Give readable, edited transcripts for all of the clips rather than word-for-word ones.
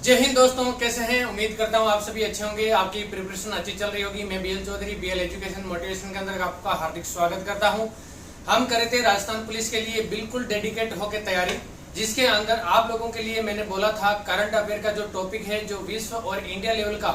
जय हिंद दोस्तों, कैसे हैं। उम्मीद करता हूं आप सभी अच्छे होंगे। आपकी प्रिपरेशन अच्छी चल रही होगी। मैं BL Chaudhary BL education motivation के अंदर आपका हार्दिक स्वागत करता हूं। हम करे थे राजस्थान पुलिस के लिए बिल्कुल डेडिकेट होकर तैयारी, जिसके अंदर आप लोगों के लिए मैंने बोला था करंट अफेयर का जो टॉपिक है, जो विश्व और इंडिया लेवल का,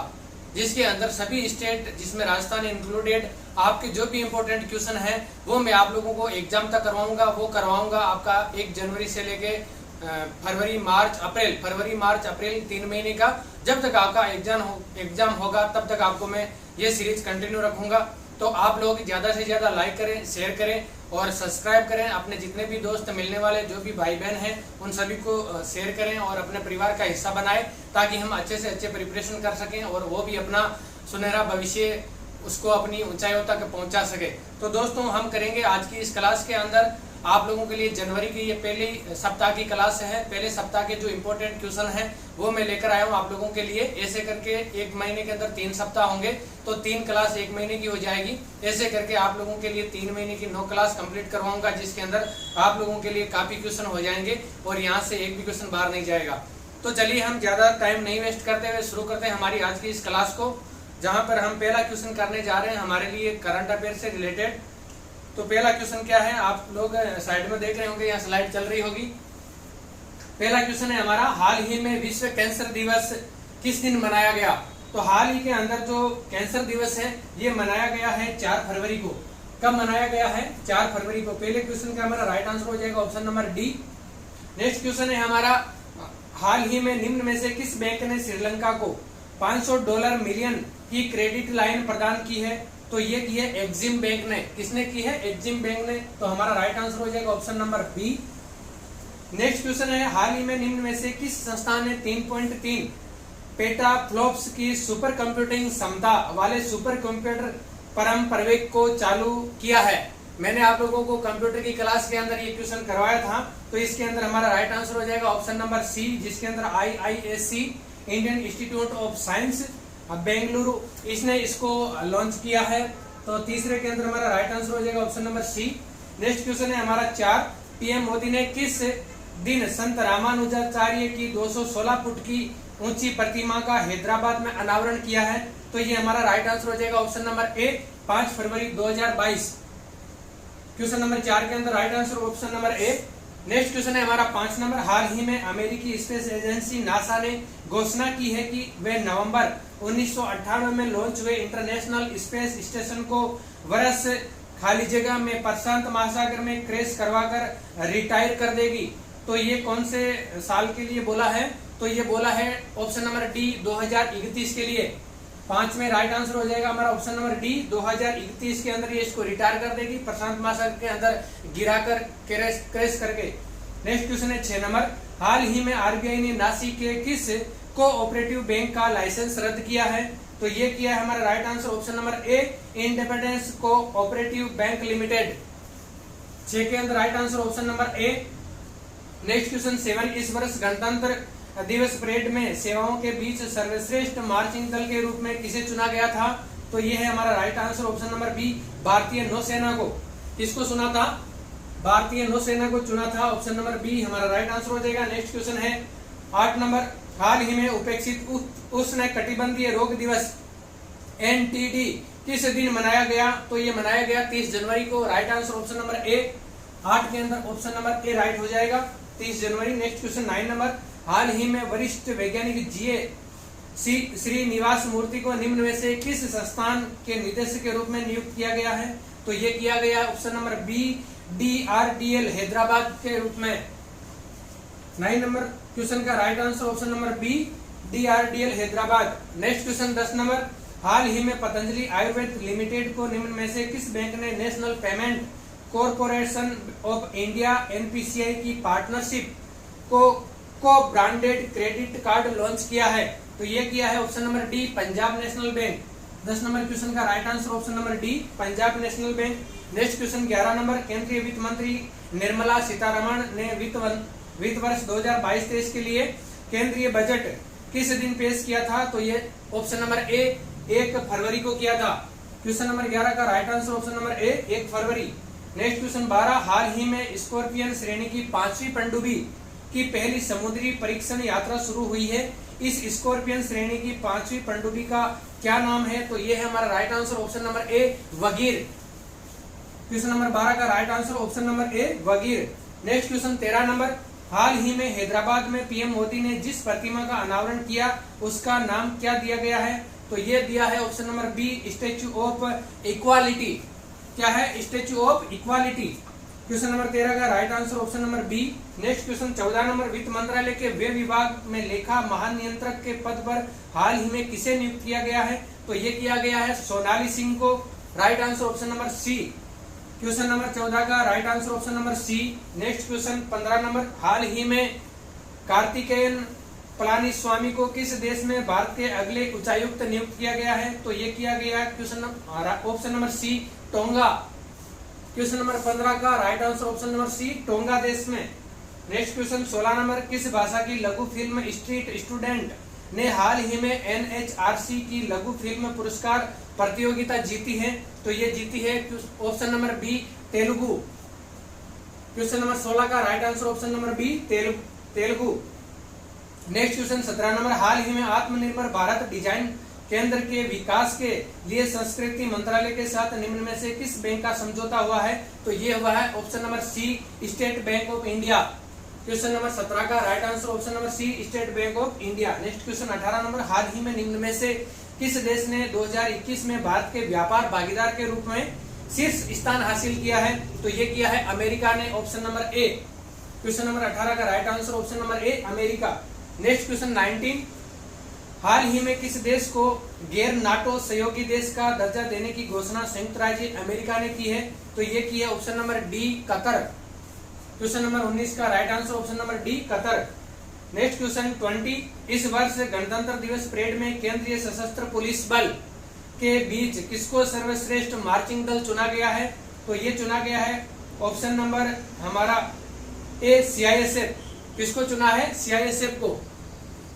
जिसके अंदर सभी स्टेट जिसमें राजस्थान इंक्लूडेड आपके जो भी इंपॉर्टेंट क्वेश्चन है वो मैं आप लोगों को एग्जाम तक करवाऊंगा। वो करवाऊंगा आपका 1 जनवरी से लेके फरवरी मार्च अप्रैल 3 महीने का। जब तक आपका एग्जाम होगा तब तक आपको मैं ये सीरीज कंटिन्यू रखूंगा। तो आप लोग ज्यादा से ज्यादा लाइक करें, शेयर करें और सब्सक्राइब करें। अपने जितने भी दोस्त मिलने वाले जो भी भाई बहन हैं उन सभी को शेयर करें और अपने परिवार का हिस्सा बनाएं, ताकि हम अच्छे से अच्छे प्रिपरेशन कर सकें और वो भी अपना सुनहरा भविष्य उसको अपनी ऊंचाइयों तक पहुंचा सके। तो दोस्तों, हम करेंगे आज की इस क्लास के अंदर आप लोगों के लिए जनवरी की ये पहली सप्ताह की क्लास है। पहले सप्ताह के जो इम्पोर्टेंट क्वेश्चन है वो मैं लेकर आया हूँ आप लोगों के लिए। ऐसे करके 1 महीने के अंदर 3 सप्ताह होंगे, तो 3 क्लास 1 महीने की हो जाएगी। ऐसे करके आप लोगों के लिए 3 महीने की 9 क्लास कंप्लीट करवाऊंगा, जिसके अंदर आप लोगों के लिए काफी क्वेश्चन हो जाएंगे और यहाँ से एक भी क्वेश्चन बाहर नहीं जाएगा। तो चलिए हम ज्यादा टाइम नहीं वेस्ट करते हुए शुरू करते हैं हमारी आज की इस क्लास को, जहाँ पर हम पहला क्वेश्चन करने जा रहे हैं हमारे लिए करंट अफेयर से रिलेटेड। तो पहला क्वेश्चन क्या है, आप लोग साइड में देख रहे होंगे, यहाँ स्लाइड चल रही होगी। पहला क्वेश्चन है हमारा, हाल ही में विश्व कैंसर दिवस किस दिन मनाया गया। तो हाल ही के अंदर जो कैंसर दिवस है ये मनाया गया है 4 फरवरी को। कब मनाया गया है? 4 फरवरी को। पहले क्वेश्चन का हमारा राइट आंसर हो जाएगा option number D. Next question है हमारा, हाल ही में निम्न में से किस बैंक ने श्रीलंका को $500 मिलियन की क्रेडिट लाइन प्रदान की है। तो ये की है एक्जिम बैंक ने। किसने की है? एक्जिम बैंक ने। तो हमारा राइट आंसर हो जाएगा option number B. Next question है, हाल ही में निम्न में से किस संस्थान ने 3.3 पेटाफ्लॉप्स की सुपर कंप्यूटिंग क्षमता वाले सुपर कंप्यूटर परम प्रवेग को चालू किया है। मैंने आप लोगों को कंप्यूटर की क्लास के अंदर ये क्वेश्चन करवाया था। तो इसके अंदर हमारा राइट आंसर हो जाएगा ऑप्शन नंबर सी, जिसके अंदर IISc Indian institute of science Bengaluru, इसने इसको लॉन्च किया है। तो तीसरे के अंदर हमारा राइट आंसर हो जाएगा option number C. Next question है हमारा 4, पीएम मोदी ने किस दिन संत रामानुजाचार्य की 216 फुट की ऊंची प्रतिमा का हैदराबाद में अनावरण किया है। तो ये हमारा राइट आंसर हो जाएगा ऑप्शन नंबर ए, 5 फरवरी 2022। क्वेश्चन नंबर 4 के अंदर राइट आंसर ऑप्शन नंबर ए। नेक्स्ट क्वेश्चन है हमारा 5 नंबर, हाल ही में अमेरिकी स्पेस एजेंसी नासा ने घोषणा की है कि वे नवंबर 1998 में लॉन्च हुए इंटरनेशनल स्पेस स्टेशन को वर्ष खाली जगह में प्रशांत महासागर में क्रैश करवाकर रिटायर कर देगी। तो ये कौन से साल के लिए बोला है? तो ये बोला है ऑप्शन नंबर डी, 2031 के लिए। 5 में राइट आंसर हो जाएगा हमारा ऑप्शन नंबर डी, 2031 के अंदर ये इसको रिटायर कर देगी, प्रशांत महासागर के अंदर गिराकर क्रैश करके। नेक्स्ट क्वेश्चन है 6 नंबर, हाल ही में आरबीआई ने नासिक के किस कोऑपरेटिव बैंक का लाइसेंस रद्द किया है। तो ये किया है हमारा राइट आंसर ऑप्शन नंबर ए, इंडिपेंडेंस कोऑपरेटिव बैंक लिमिटेड। 6 के अंदर राइट आंसर ऑप्शन नंबर ए। नेक्स्ट क्वेश्चन 7, इस वर्ष गणतंत्र दिवस परेड में सेवाओं के बीच सर्वश्रेष्ठ मार्चिंग दल के रूप में किसे चुना गया था। तो ये है हमारा right answer option number B, भारतीय नौसेना को। किसको चुना था? भारतीय नौसेना को चुना था, ऑप्शन नंबर बी हमारा राइट आंसर हो जाएगा। नेक्स्ट क्वेश्चन है 8 नंबर, हाल ही में उपेक्षित उष्ण कटिबंधीय रोग दिवस NTD किस दिन मनाया गया। तो ये मनाया गया 30 जनवरी को। राइट आंसर ऑप्शन नंबर ए, 8 के अंदर ऑप्शन नंबर ए राइट हो जाएगा, 30 जनवरी। नेक्स्ट क्वेश्चन 9 नंबर, हाल ही में वरिष्ठ वैज्ञानिक श्रीनिवास मूर्ति को निम्न में से किस संस्थान के निदेशक के रूप में नियुक्त किया गया है। तो ये किया गया option number B, DRDL Hyderabad के रूप में। 9 नंबर क्वेश्चन का right answer option number B, DRDL Hyderabad. Next question 10 number, हाल ही में पतंजलि आयुर्वेद लिमिटेड को निम्न में से किस बैंक ने National Payment Corporation of India NPCI की पार्टनरशिप को ब्रांडेड क्रेडिट कार्ड लॉन्च किया है। तो ये किया है option number D, Punjab National Bank. 10 number question का right answer option number D, Punjab National Bank. Next question 11 number, केंद्रीय वित्त मंत्री निर्मला सीतारमण ने वित्त वर्ष 2022-23 के लिए केंद्रीय बजट किस दिन पेश किया था। तो ये ऑप्शन नंबर ए, 1 फरवरी को किया था। क्वेश्चन नंबर 11 का राइट आंसर ऑप्शन नंबर ए, 1 फरवरी। नेक्स्ट क्वेश्चन 12, हाल ही में स्कॉर्पियन श्रेणी की 5वीं पनडुब्बी की पहली समुद्री परीक्षण यात्रा शुरू हुई है। इस स्कॉर्पियन श्रेणी की 5वीं पनडुब्बी का क्या नाम है? तो ये है हमारा right answer option number A, Vagir. Question number 12 का right answer option number A, Vagir. Next question 13 number, हाल ही में हैदराबाद में पीएम मोदी ने जिस प्रतिमा का अनावरण किया उसका नाम क्या दिया गया है? तो ये दिया है option number B, Statue of Equality. क्या है? Statue of Equality. Question number 13 का right answer option number B. Next question 14 number, वित्त मंत्रालय के व्यय विभाग में लेखा महानियंत्रक के पद पर हाल ही में किसे नियुक्त किया गया है? तो ये किया गया है सोनाली सिंह को। Right answer option number C. Question number 14 का right answer option number C. Next question 15 number, हाल ही में कार्तिकेयन पलानीस्वामी को किस देश में भारत के अगले उच्चायुक्त नियुक्त किया गया है? तो ये किया गया है question option number C, Tonga. Question number 15 का right answer option number C, Tonga देश में। नेक्स्ट क्वेश्चन 16 नंबर, किस भाषा की लघु फिल्म स्ट्रीट स्टूडेंट ने हाल ही में एनएचआरसी की लघु फिल्म पुरस्कार प्रतियोगिता जीती है? तो ये जीती है option number B, Telugu. Question number 16 का right answer option number B, Telugu. Next question 17 number, हाल ही में आत्मनिर्भर भारत डिजाइन केंद्र के विकास के लिए संस्कृति मंत्रालय के साथ निम्न में से किस बैंक का समझौता हुआ है? तो ये हुआ है option number C, State Bank of India. Question number 17 का right answer option number C, State Bank of India. Next question 18 number, हाल ही में निम्न में से किस देश ने 2021 में भारत के व्यापार भागीदार के रूप में शीर्ष स्थान हासिल किया है? तो ये किया है अमेरिका ने, ऑप्शन नंबर ए। क्वेश्चन नंबर 18 का राइट आंसर ऑप्शन नंबर ए, अमेरिका। नेक्स्ट क्वेश्चन 19, हाल ही में किस देश को गैर नाटो सहयोगी देश का दर्जा देने की घोषणा संयुक्त राज्य अमेरिका ने की है? तो ये की है option number D, Qatar. Question number 19 का right answer option number D, Qatar. Next question 20, इस वर्ष गणतंत्र दिवस परेड में केंद्रीय सशस्त्र पुलिस बल के बीच किसको सर्वश्रेष्ठ मार्चिंग दल चुना गया है? तो ये चुना गया है ऑप्शन नंबर हमारा ए, सीआईएसएफ। किसको चुना है? सीआईएसएफ को।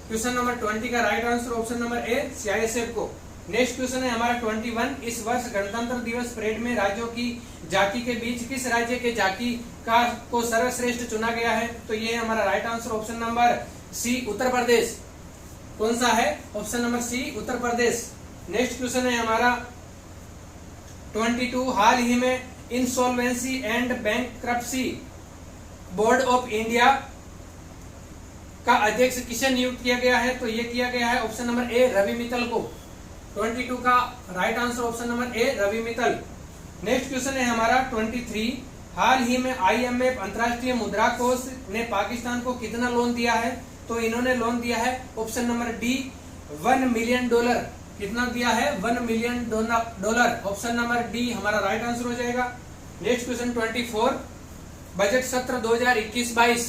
क्वेश्चन नंबर 20 का राइट आंसर ऑप्शन नंबर ए, सीआईएसएफ को। नेक्स्ट क्वेश्चन है हमारा 21, इस वर्ष गणतंत्र दिवस परेड में राज्यों की झांकी के बीच किस राज्य के झांकी को सर्वश्रेष्ठ चुना गया है? तो ये है हमारा right answer option number C, Uttar Pradesh. कौन सा है? Option number C, Uttar Pradesh. Next question है हमारा 22, हाल ही में Insolvency and Bankruptcy Board of India का अध्यक्ष किसे नियुक्त किया गया है? तो ये किया गया है option number A, Ravi Mittal को। 22 का right answer option number A, Ravi Mittal. Next question है हमारा 23, हाल ही में आईएमएफ अंतर्राष्ट्रीय मुद्रा कोष ने पाकिस्तान को कितना लोन दिया है? तो इन्होंने लोन दिया है ऑप्शन नंबर डी, $1 मिलियन। कितना दिया है? $1 मिलियन। ऑप्शन नंबर डी हमारा राइट आंसर हो जाएगा। नेक्स्ट क्वेश्चन 24, बजट सत्र 2021-22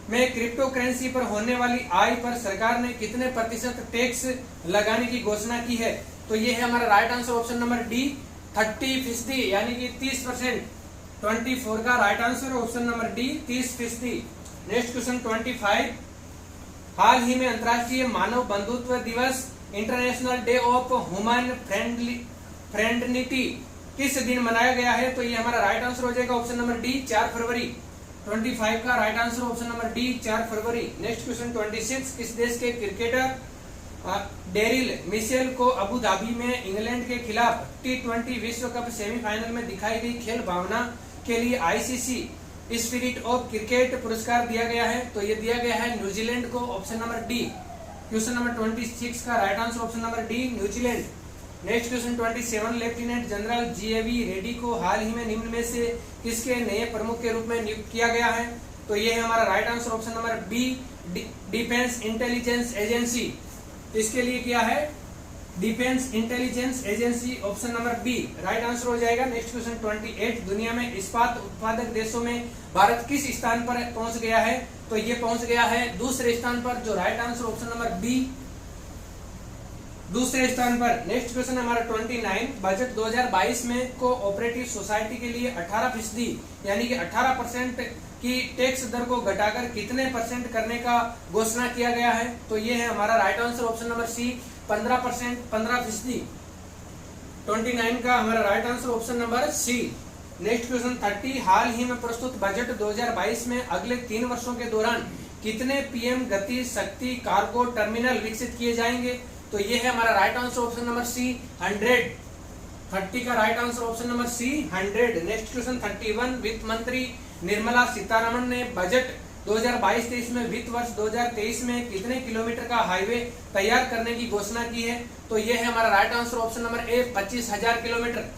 में क्रिप्टो करेंसी पर होने वाली आय पर सरकार ने कितने प्रतिशत टैक्स लगाने की घोषणा की है? तो ये है हमारा right answer option number D, 30%, यानी कि 30%। 24 का right answer option number D, 30%। Next question 25, हाल ही में अंतर्राष्ट्रीय मानव बंधुत्व दिवस, इंटरनेशनल डे ऑफ ह्यूमन फ्रेंडलिटी किस दिन मनाया गया है? तो ये हमारा राइट आंसर हो जाएगा ऑप्शन नंबर डी, 4 फरवरी। 25 का right answer option number D, 4 फरवरी। नेक्स्ट क्वेश्चन 26, किस देश के क्रिकेटर डेरिल मिशेल को अबू धाबी में इंग्लैंड के खिलाफ T20 विश्व कप सेमीफाइनल में दिखाई गई खेल भावना के लिए आईसीसी स्पिरिट ऑफ क्रिकेट पुरस्कार दिया गया है? तो ये दिया गया है न्यूजीलैंड को, option number D. Question number 26 का right answer option number D, New Zealand. Next question 27, lieutenant general GAV Reddy को हाल ही में निम्न में से किसके नए प्रमुख के रूप में नियुक्त किया गया है? तो ये है हमारा right answer option number B, defence intelligence agency. इसके लिए क्या है? Defence intelligence agency, option number B right answer हो जाएगा। नेक्स्ट क्वेश्चन 28, दुनिया में इस्पात उत्पादक देशों में भारत किस स्थान पर पहुंच गया है? तो ये पहुंच गया है दूसरे स्थान पर, जो right answer option number B, दूसरे स्थान पर। नेक्स्ट क्वेश्चन हमारा 29, बजट 2022 में कोऑपरेटिव सोसाइटी के लिए 18% यानी कि 18% की टैक्स दर को घटाकर कितने % करने का घोषणा किया गया है? तो ये है हमारा right answer option number C, 15%, 15%। 29 का हमारा right answer option number C. Next question 30, हाल ही में प्रस्तुत बजट 2022 में अगले 3 वर्षों के दौरान कितने पीएम गति शक्ति कार्गो टर्मिनल विकसित किए जाएंगे? तो ये है हमारा right answer option number C 100। 30 का right answer option number C 100। Next question 31, वित्त मंत्री निर्मला सीतारमण ने बजट 2022-23 में वित्त वर्ष 2023 में कितने किलोमीटर का हाईवे तैयार करने की घोषणा की है? तो ये है हमारा राइट आंसर ऑप्शन नंबर ए 25,000 किलोमीटर।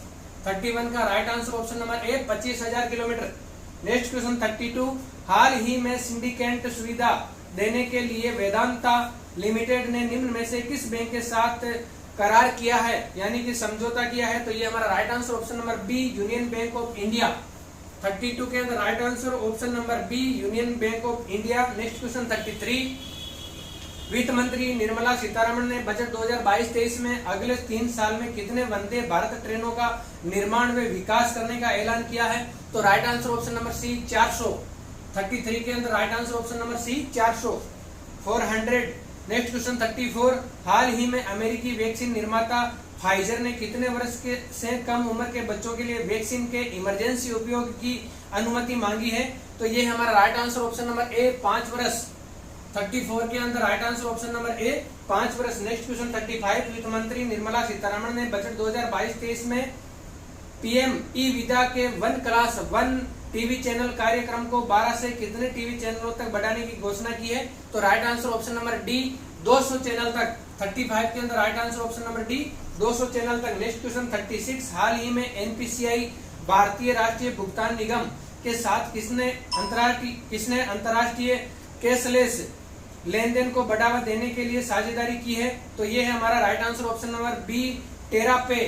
31 का राइट आंसर ऑप्शन नंबर ए 25,000 किलोमीटर। नेक्स्ट क्वेश्चन 32, हाल ही में सिंडिकेट सुविधा देने के लिए वेदांता लिमिटेड ने निम्न में से किस बैंक के साथ करार किया है, यानी कि समझौता किया है? तो ये हमारा right answer option number B Union Bank of India. 32 के अंदर right answer option number B Union Bank of India. Next question 33, वित्त मंत्री निर्मला सीतारमण ने बजट 2022-23 में अगले 3 साल में कितने वंदे भारत ट्रेनों का निर्माण व विकास करने का ऐलान किया है? तो right answer option number C 400। 33 के अंदर right answer option number C 400, 400। Next question 34, हाल ही में अमेरिकी वैक्सीन निर्माता फाइजर ने कितने वर्ष के से कम उम्र के बच्चों के लिए वैक्सीन के इमरजेंसी उपयोग की अनुमति मांगी है? तो ये हमारा राइट आंसर ऑप्शन नंबर ए 5 वर्ष। 34 के अंदर राइट आंसर ऑप्शन नंबर ए 5 वर्ष। नेक्स्ट क्वेश्चन 35, वित्त मंत्री निर्मला सीतारमण ने बजट 2022-23 में पीएम ई विदा के 1 क्लास 1 टीवी चैनल कार्यक्रम को 12 से कितने टीवी चैनलों तक बढ़ाने की घोषणा की है? तो right answer option number D 200 channel तक। 35 के अंदर right answer option number D 200 channel तक। नेक्स्ट क्वेश्चन 36, हाल ही में एनपीसीआई भारतीय राष्ट्रीय भुगतान निगम के साथ किसने अंतर्राष्ट्रीय कैशलेस लेन देन को बढ़ावा देने के लिए साझेदारी की है? तो ये है हमारा right answer option number B टेरापे।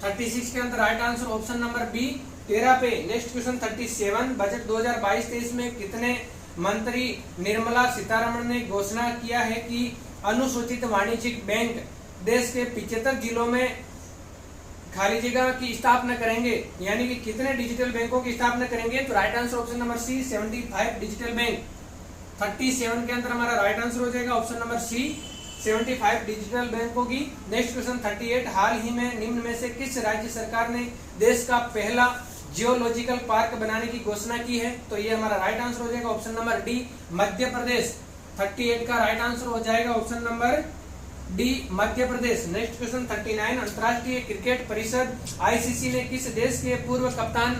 36 के अंदर right answer option number B टेरापे। नेक्स्ट क्वेश्चन 37, बजट 2022-23 में कितने मंत्री निर्मला सीतारमण ने घोषणा किया है कि अनुसूचित वाणिज्यिक बैंक देश के 75 जिलों में खाली जगह की स्थापना करेंगे, यानी कि कितने डिजिटल बैंकों की स्थापना करेंगे? तो right answer option number C 75 digital bank. 37 के अंदर हमारा राइट आंसर हो जाएगा ऑप्शन नंबर सी 75 डिजिटल बैंकों की। नेक्स्ट क्वेश्चन 38, हाल ही में निम्न में से किस राज्य सरकार ने देश का पहला जियोलॉजिकल पार्क बनाने की घोषणा की है? तो ये हमारा राइट आंसर हो जाएगा option number D Madhya Pradesh. 38 का राइट आंसर हो जाएगा option number D Madhya Pradesh. Next question 39, अंतर्राष्ट्रीय क्रिकेट परिषद आईसीसी ने किस देश के पूर्व कप्तान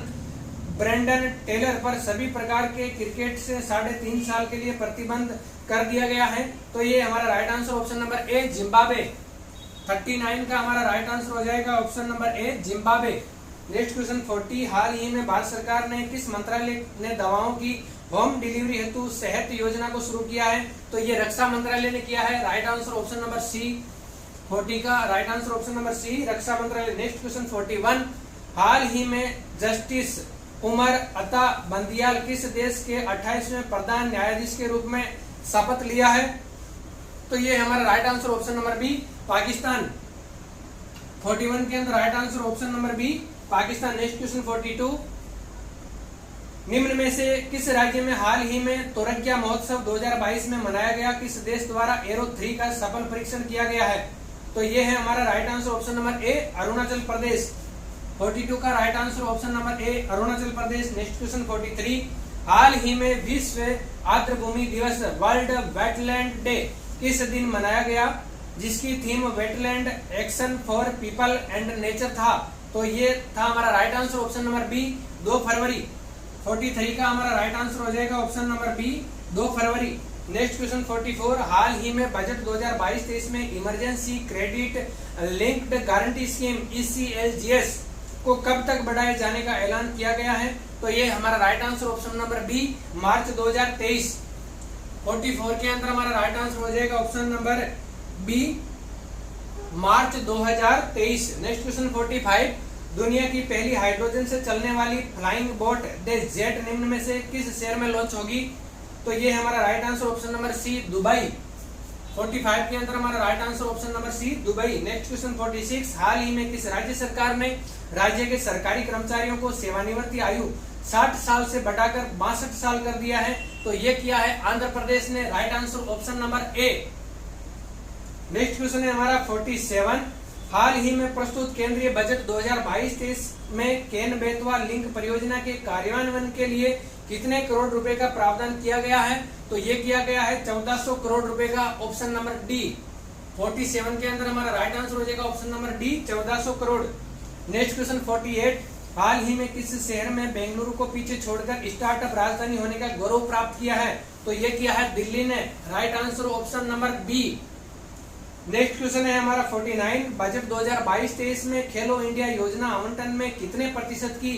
ब्रेंडन टेलर पर सभी प्रकार के क्रिकेट से 3.5 साल के लिए प्रतिबंध कर दिया गया है? तो ये हमारा राइट आंसर ऑप्शन नंबर ए जिम्बाब्वे। 39 का हमारा राइट आंसर हो जाएगा ऑप्शन नंबर ए जिम्बाब्वे। नेक्स्ट क्वेश्चन 40, हाल ही में भारत सरकार ने किस मंत्रालय ने दवाओं की होम डिलीवरी हेतु सेहत योजना को शुरू किया है? तो ये रक्षा मंत्रालय ने किया है। Right answer option number C 40 का right answer option number C रक्षा मंत्रालय। नेक्स्ट क्वेश्चन 41, हाल ही में जस्टिस उमर अता बंदियाल किस देश के 28वें प्रधान न्यायाधीश के रूप में शपथ लिया है? तो ये हमारा right answer option number B Pakistan. 41 के अंदर right answer option number B Pakistan. Next question 42, निम्न में से किस राज्य में हाल ही में तोरकिया महोत्सव 2022 में मनाया गया? किस देश द्वारा एरो 3 का सफल परीक्षण किया गया है? तो ये है हमारा right answer option number A Arunachal Pradesh. 42 का right answer option number A Arunachal Pradesh. Next question 43, हाल ही में विश्व आर्द्रभूमि दिवस वर्ल्ड वेटलैंड डे किस दिन मनाया गया, जिसकी theme wetland action for people and nature था? तो ये था हमारा right answer option number B 2 फरवरी। 43 का हमारा राइट आंसर हो जाएगा ऑप्शन नंबर बी 2 फरवरी। नेक्स्ट क्वेश्चन 44, हाल ही में बजट 2022-23 में emergency credit linked guarantee scheme ECLGS को कब तक बढ़ाए जाने का ऐलान किया गया है? तो ये हमारा right answer option number B March 2023। 44 के अंदर हमारा राइट आंसर हो जाएगा option number B March 2023। Next question 45, दुनिया की पहली हाइड्रोजन से चलने वाली फ्लाइंग बोट द जेट निम्न में से किस शहर में लॉन्च होगी? तो ये हमारा right answer option number C Dubai. 45 के अंदर हमारा right answer option number C Dubai. Next question 46, हाल ही में किस राज्य सरकार ने राज्य के सरकारी कर्मचारियों को सेवानिवृत्ति आयु 60 साल से बढ़ाकर 62 साल कर दिया है? तो ये किया है आंध्र प्रदेश ने। राइट आंसर ऑप्शन नंबर ए। नेक्स्ट क्वेश्चन है हमारा 47, हाल ही में प्रस्तुत केंद्रीय बजट 2022-23 में केन बेतवा लिंक परियोजना के कार्यान्वयन के लिए कितने करोड़ रुपए का प्रावधान किया गया है? तो ये किया गया है 1400 करोड़ रुपए का। ऑप्शन नंबर डी 47 के अंदर हमारा राइट आंसर हो जाएगा option number D 1400 crore. Next question 48, हाल ही में किस शहर में बेंगलुरु को पीछे छोड़कर स्टार्टअप राजधानी होने का गौरव प्राप्त किया है? तो ये किया है दिल्ली ने। Right answer option number B. Next question है हमारा 49, बजट 2022-23 में खेलो इंडिया योजना आवंटन में कितने प्रतिशत की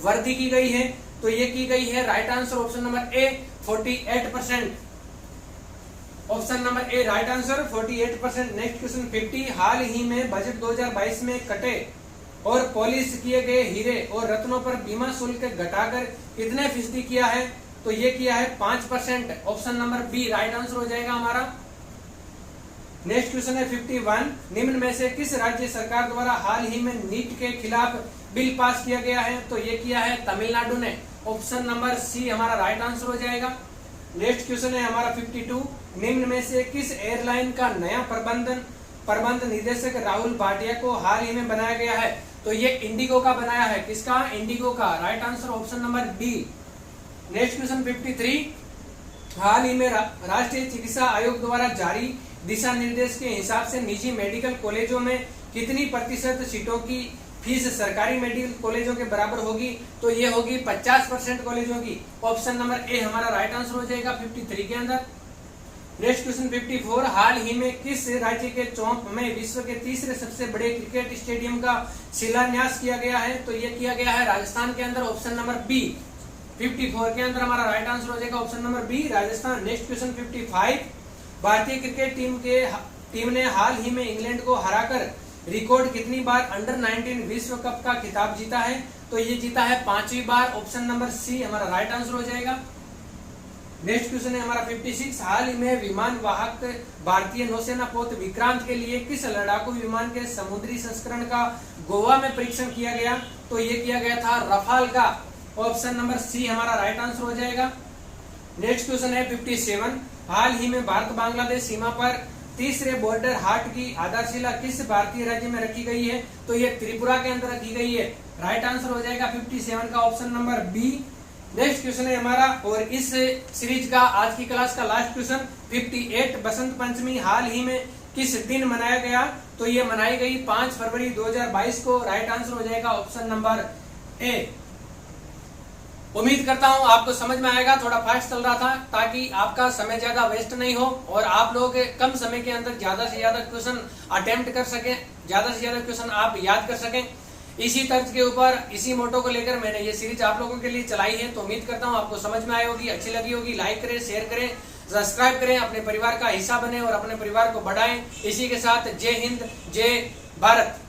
वृद्धि की गई है? तो ये की गई है राइट आंसर ऑप्शन नंबर ए 48%। ऑप्शन नंबर ए राइट आंसर 48%। नेक्स्ट क्वेश्चन 50, हाल ही में बजट 2022 में कटे और पॉलिश किए गए हीरे और रत्नों पर बीमा शुल्क घटाकर कितने फीसदी किया है? तो ये किया है 5%। Option number B right answer हो जाएगा हमारा। नेक्स्ट क्वेश्चन है 51, निम्न में से किस राज्य सरकार द्वारा हाल ही में नीट के खिलाफ बिल पास किया गया है? तो ये किया है तमिलनाडु ने। ऑप्शन नंबर सी हमारा राइट आंसर हो जाएगा। नेक्स्ट क्वेश्चन है हमारा 52, निम्न में से किस एयरलाइन का नया प्रबंध निदेशक राहुल भाटिया को हाल ही में बनाया गया है? तो ये इंडिगो का बनाया है। किसका? इंडिगो का। Right answer option number D. Next question 53, हाल ही में राष्ट्रीय चिकित्सा आयोग द्वारा जारी दिशा निर्देश के हिसाब से निजी मेडिकल कॉलेजों में कितनी प्रतिशत सीटों की फीस सरकारी मेडिकल कॉलेजों के बराबर होगी? तो ये होगी 50% कॉलेजों की। ऑप्शन नंबर ए हमारा राइट आंसर हो जाएगा 53 के अंदर। नेक्स्ट क्वेश्चन 54, हाल ही में किस राज्य के चौंक में विश्व के तीसरे सबसे बड़े क्रिकेट स्टेडियम का शिलान्यास किया गया है? तो ये किया गया है राजस्थान के अंदर। ऑप्शन नंबर बी 54 के अंदर हमारा राइट आंसर हो जाएगा option number B Rajasthan. Next question 55, भारतीय क्रिकेट टीम ने हाल ही में इंग्लैंड को हराकर रिकॉर्ड कितनी बार अंडर 19 विश्व कप का खिताब जीता है? तो ये जीता है 5वीं बार। ऑप्शन नंबर सी हमारा राइट आंसर हो जाएगा। नेक्स्ट क्वेश्चन है हमारा 56, हाल ही में विमान वाहक भारतीय नौसेना पोत विक्रांत के लिए किस लड़ाकू विमान के समुद्री संस्करण का गोवा में परीक्षण किया गया? तो ये किया गया था रफाल का। ऑप्शन नंबर सी हमारा राइट आंसर हो जाएगा। नेक्स्ट क्वेश्चन है 57, हाल ही में भारत बांग्लादेश सीमा पर तीसरे बॉर्डर हाट की आधारशिला किस भारतीय राज्य में रखी गई है? तो ये त्रिपुरा के अंदर रखी गई है। राइट आंसर हो जाएगा 57 का option number B. Next question है हमारा, और इस सीरीज का आज की क्लास का लास्ट क्वेश्चन 58, बसंत पंचमी हाल ही में किस दिन मनाया गया? तो ये मनाई गई 5 फरवरी 2022 को। राइट आंसर हो जाएगा ऑप्शन नंबर ए। उम्मीद करता हूं आपको समझ में आएगा। थोड़ा फास्ट चल रहा था ताकि आपका समय ज्यादा वेस्ट नहीं हो और आप लोग कम समय के अंदर ज्यादा से ज्यादा क्वेश्चन अटेम्प्ट कर सकें, ज्यादा से ज्यादा क्वेश्चन आप याद कर सकें। इसी तर्ज के ऊपर, इसी मोटो को लेकर मैंने ये सीरीज आप लोगों के लिए चलाई है। तो उम्मीद करता हूं आपको समझ में आई होगी, अच्छी लगी होगी। लाइक करें, शेयर करें, सब्सक्राइब करें, अपने परिवार का हिस्सा बने और अपने परिवार को बढ़ाएं। इसी के साथ जय हिंद, जय भारत।